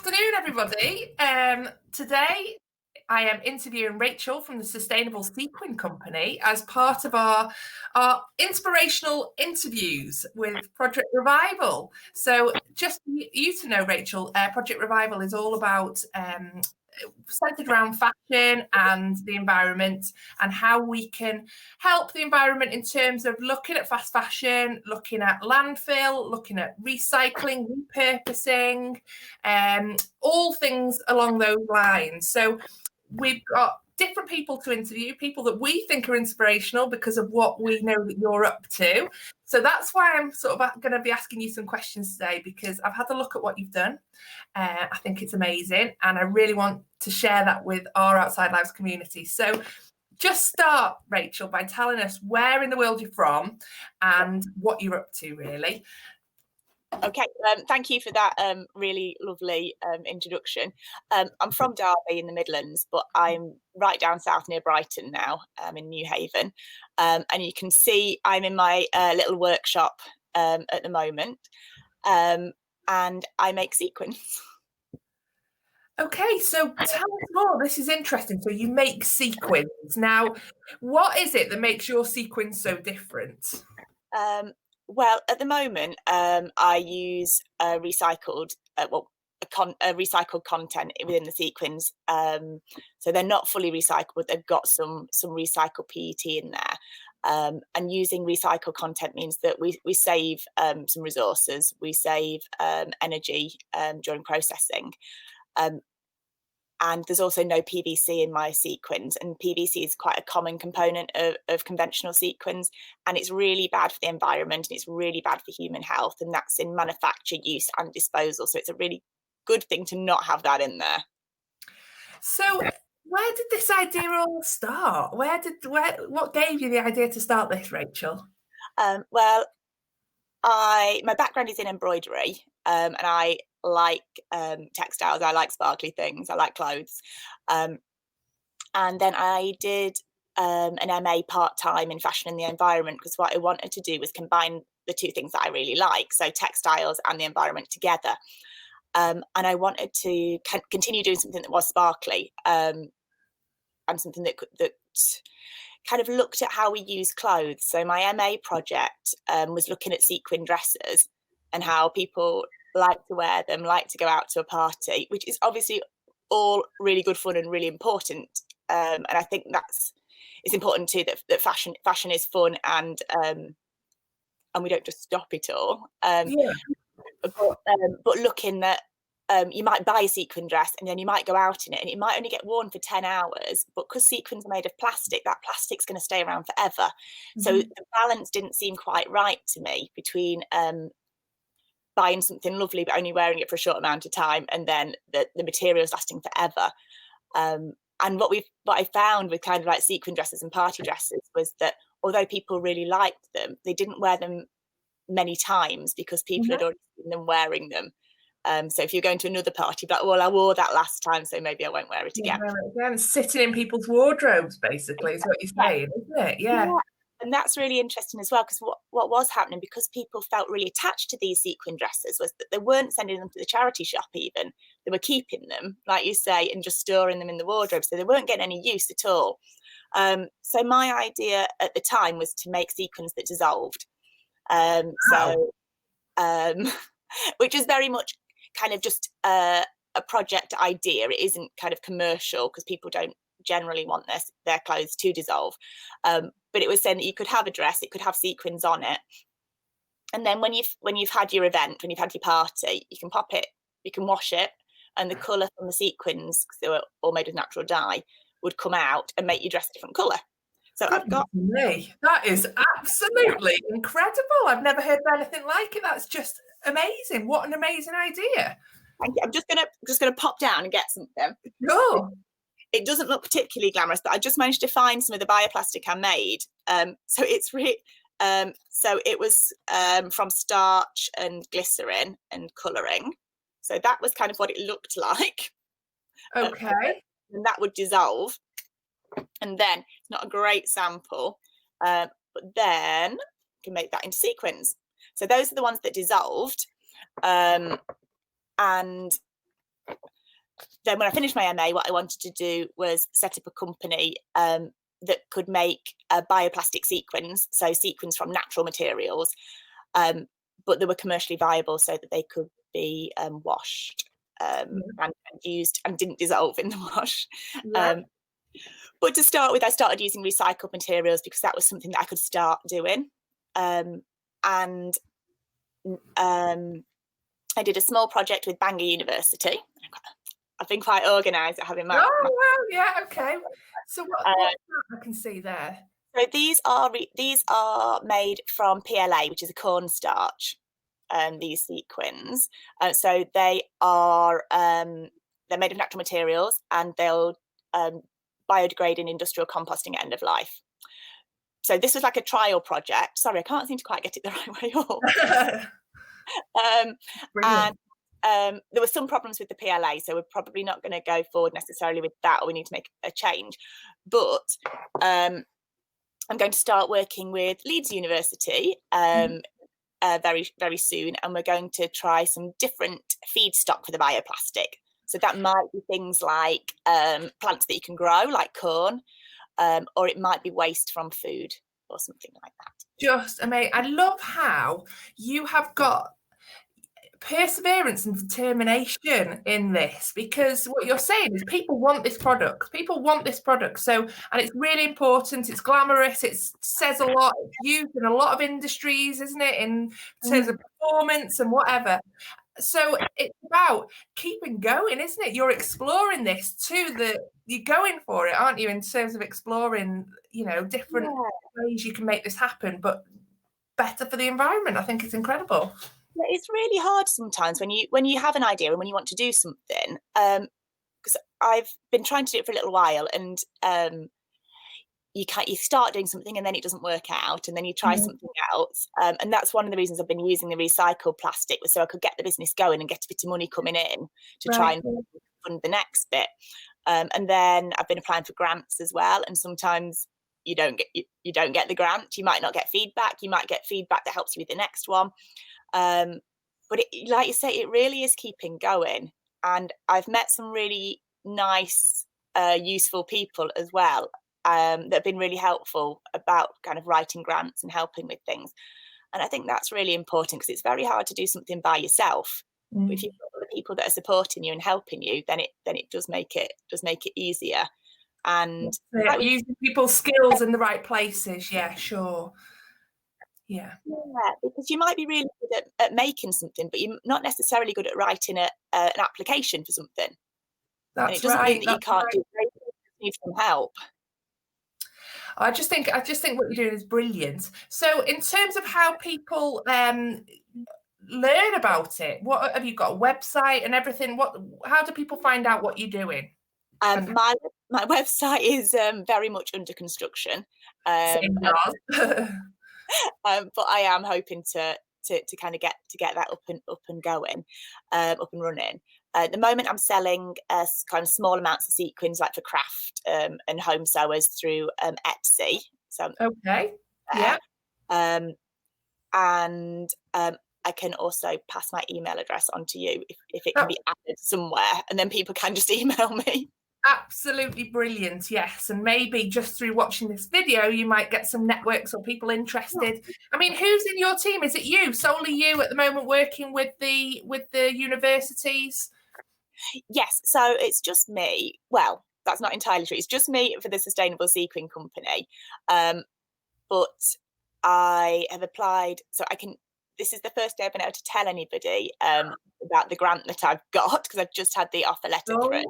afternoon, everybody. Today I am interviewing Rachel from the Sustainable Sequin Company as part of our inspirational interviews with Project RevivOL. So just for you to know, Rachel, Project RevivOL is all about centered around fashion and the environment and how we can help the environment in terms of looking at fast fashion, looking at landfill, looking at recycling, repurposing, all things along those lines. So we've got different people to interview, people that we think are inspirational because of what we know that you're up to. So that's why I'm sort of going to be asking you some questions today, because I've had a look at what you've done. I think it's amazing, and I really want to share that with our Outside Lives community. So just start, Rachel, by telling us where in the world you're from and what you're up to, really. Okay, thank you for that really lovely introduction. I'm from Derby in the Midlands, but I'm right down south near Brighton now, in New Haven. And you can see I'm in my little workshop at the moment, and I make sequins. Okay, so tell us more. This is interesting. So you make sequins. Now, what is it that makes your sequins so different? Well, at the moment, I use recycled recycled content within the sequins. So they're not fully recycled, but they've got some recycled PET in there. And using recycled content means that we save some resources, we save energy during processing. And there's also no PVC in my sequins, and PVC is quite a common component of conventional sequins, and it's really bad for the environment and it's really bad for human health, and that's in manufacture, use and disposal. So it's a really good thing to not have that in there. So where did this idea all start? What gave you the idea to start this, Rachel? Well, my background is in embroidery, and I like textiles. I like sparkly things. I like clothes. And then I did an MA part-time in fashion and the environment, because what I wanted to do was combine the two things that I really like, so textiles and the environment together. And I wanted to continue doing something that was sparkly, and something that kind of looked at how we use clothes. So my MA project was looking at sequin dresses and how people like to wear them, like to go out to a party, which is obviously all really good fun and really important. And I think it's important too that fashion is fun, and we don't just stop it all. Yeah. But looking at you might buy a sequin dress and then you might go out in it and it might only get worn for 10 hours, but because sequins are made of plastic, that plastic's going to stay around forever. Mm-hmm. So the balance didn't seem quite right to me between buying something lovely but only wearing it for a short amount of time, and then the materials lasting forever. And what I found with kind of like sequin dresses and party dresses was that although people really liked them, they didn't wear them many times because people mm-hmm. had already seen them wearing them. So if you're going to another party, but well, I wore that last time, so maybe I won't wear it again. Sitting in people's wardrobes, basically, is what you're saying, isn't it? Yeah. And that's really interesting as well, because what was happening, because people felt really attached to these sequin dresses, was that they weren't sending them to the charity shop even. They were keeping them, like you say, and just storing them in the wardrobe, so they weren't getting any use at all. So my idea at the time was to make sequins that dissolved. Wow. Which is very much kind of just a project idea. It isn't kind of commercial, because people don't generally want their clothes to dissolve. But it was saying that you could have a dress, it could have sequins on it, and then when you've had your event, when you've had your party, you can pop it, you can wash it, and the colour from the sequins, because they were all made of natural dye, would come out and make your dress a different colour. So I've got me. That is absolutely incredible. I've never heard of anything like it. That's just amazing. What an amazing idea. Thank you. I'm just gonna pop down and get something. Cool. It doesn't look particularly glamorous, but I just managed to find some of the bioplastic I made. So it's really so it was from starch and glycerin and colouring. So that was kind of what it looked like. Okay. And that would dissolve. And then it's not a great sample, but then you can make that into sequins. So those are the ones that dissolved, and then when I finished my MA, what I wanted to do was set up a company that could make bioplastic sequins, so sequins from natural materials, but they were commercially viable so that they could be washed and used and didn't dissolve in the wash. But to start with, I started using recycled materials because that was something that I could start doing. And I did a small project with Bangor University. I've been quite organised at having my... Oh, well, yeah, okay. So what's that I can see there? So these are made from PLA, which is a cornstarch. These sequins, so they are they're made of natural materials, and they'll biodegrade in industrial composting at end of life. So this was like a trial project. Sorry, I can't seem to quite get it the right way up. And there were some problems with the PLA, so we're probably not going to go forward necessarily with that, or we need to make a change. But I'm going to start working with Leeds University very, very soon, and we're going to try some different feedstock for the bioplastic. So that might be things like plants that you can grow, like corn, or it might be waste from food or something like that. Just amazing. I love how you have got perseverance and determination in this, because what you're saying is people want this product. So, and it's really important. It's glamorous. It says a lot. It's used in a lot of industries, isn't it, in terms of performance and whatever. So it's about keeping going, isn't it? You're exploring this too. You're going for it, aren't you, in terms of exploring, different ways you can make this happen, but better for the environment. I think it's incredible. It's really hard sometimes when you have an idea and when you want to do something, because I've been trying to do it for a little while, and you start doing something and then it doesn't work out, and then you try something else, and that's one of the reasons I've been using the recycled plastic, was so I could get the business going and get a bit of money coming in to try and fund the next bit. And then I've been applying for grants as well, and sometimes you don't get the grant. You might not get feedback. You might get feedback that helps you with the next one. But like you say, it really is keeping going, and I've met some really nice, useful people as well, that have been really helpful about kind of writing grants and helping with things. And I think that's really important, because it's very hard to do something by yourself. But if you've got other people that are supporting you and helping you, then it does make it easier. And using people's skills in the right places. Yeah, sure. Yeah, because you might be really good at making something, but you're not necessarily good at writing an application for something. That's and it doesn't mean that you can't do it. You need some help. I just think what you're doing is brilliant. So in terms of how people learn about it, what have you got, a website and everything? How do people find out what you're doing? My website is very much under construction. But I am hoping to kind of get that up and going, up and running. At the moment, I'm selling kind of small amounts of sequins, like for craft and home sewers, through Etsy. So okay, yeah. And I can also pass my email address on to you if it can be added somewhere, and then people can just email me. Absolutely brilliant, yes. And maybe just through watching this video, you might get some networks or people interested. I mean, who's in your team? Is it you, solely you at the moment, working with the universities? Yes, so it's just me. Well, that's not entirely true. It's just me for the Sustainable Sequin Company. But I have applied, so this is the first day I've been able to tell anybody about the grant that I've got, because I've just had the offer letter through.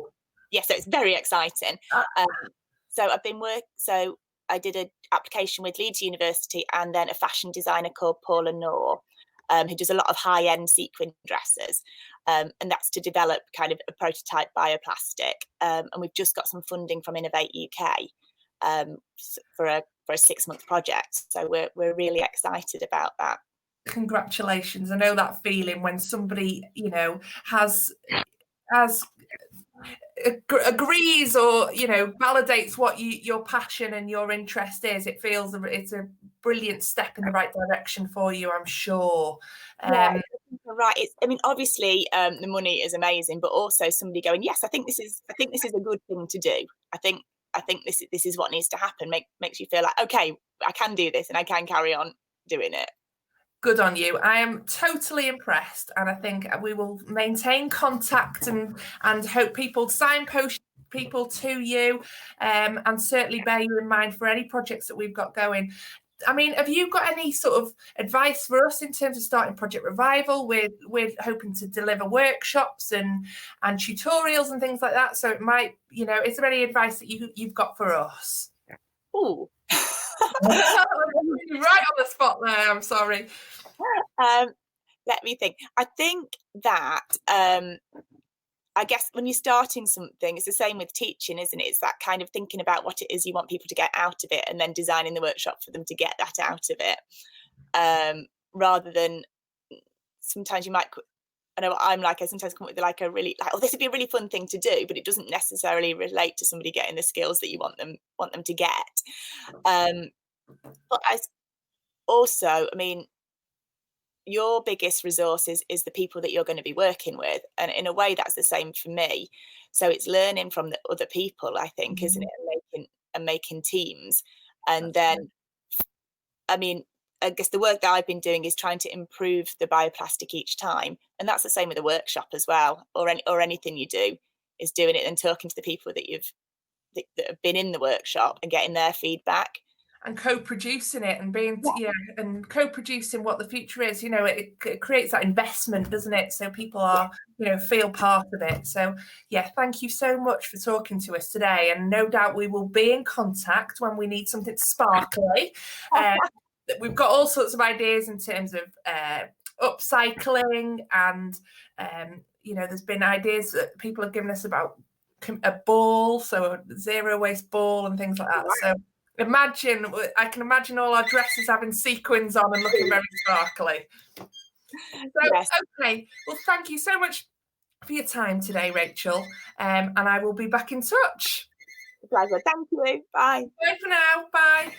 Yeah, so it's very exciting. So I did an application with Leeds University, and then a fashion designer called Paula Noor, who does a lot of high-end sequin dresses, and that's to develop kind of a prototype bioplastic. And we've just got some funding from Innovate UK for a 6-month project. So we're really excited about that. Congratulations! I know that feeling when somebody has agrees or validates what your passion and your interest is. It feels it's a brilliant step in the right direction for you, I'm sure. Yeah, Right. I mean, obviously, the money is amazing, but also somebody going, yes, I think this is a good thing to do. I think this is what needs to happen. Makes you feel like, okay, I can do this and I can carry on doing it. Good on you. I am totally impressed, and I think we will maintain contact and hope people signpost people to you, and certainly bear you in mind for any projects that we've got going. I mean, have you got any sort of advice for us in terms of starting Project Revival? We're hoping to deliver workshops and tutorials and things like that. So it might, is there any advice that you've got for us? Oh, right on the spot there. I'm sorry. Let me think. I think that I guess when you're starting something, it's the same with teaching, isn't it? It's that kind of thinking about what it is you want people to get out of it, and then designing the workshop for them to get that out of it. Rather than sometimes you might. I know what I'm like. I sometimes come up with like a really oh, this would be a really fun thing to do, but it doesn't necessarily relate to somebody getting the skills that you want them to get. But also, I mean, your biggest resource is the people that you're going to be working with, and in a way that's the same for me. So it's learning from the other people, I think, isn't it, and making teams. And then I mean, I guess the work that I've been doing is trying to improve the bioplastic each time, and that's the same with a workshop as well, or anything you do, is doing it and talking to the people that have been in the workshop and getting their feedback. And co-producing it and being and co-producing what the future is, it creates that investment, doesn't it? So people are feel part of it. So thank you so much for talking to us today, and no doubt we will be in contact when we need something sparkly. We've got all sorts of ideas in terms of upcycling, and there's been ideas that people have given us about a ball, so a zero waste ball and things like that. So I can imagine all our dresses having sequins on and looking very sparkly. So, yes. Okay, well, thank you so much for your time today, Rachel, and I will be back in touch. Pleasure. Thank you. Bye. Bye for now. Bye.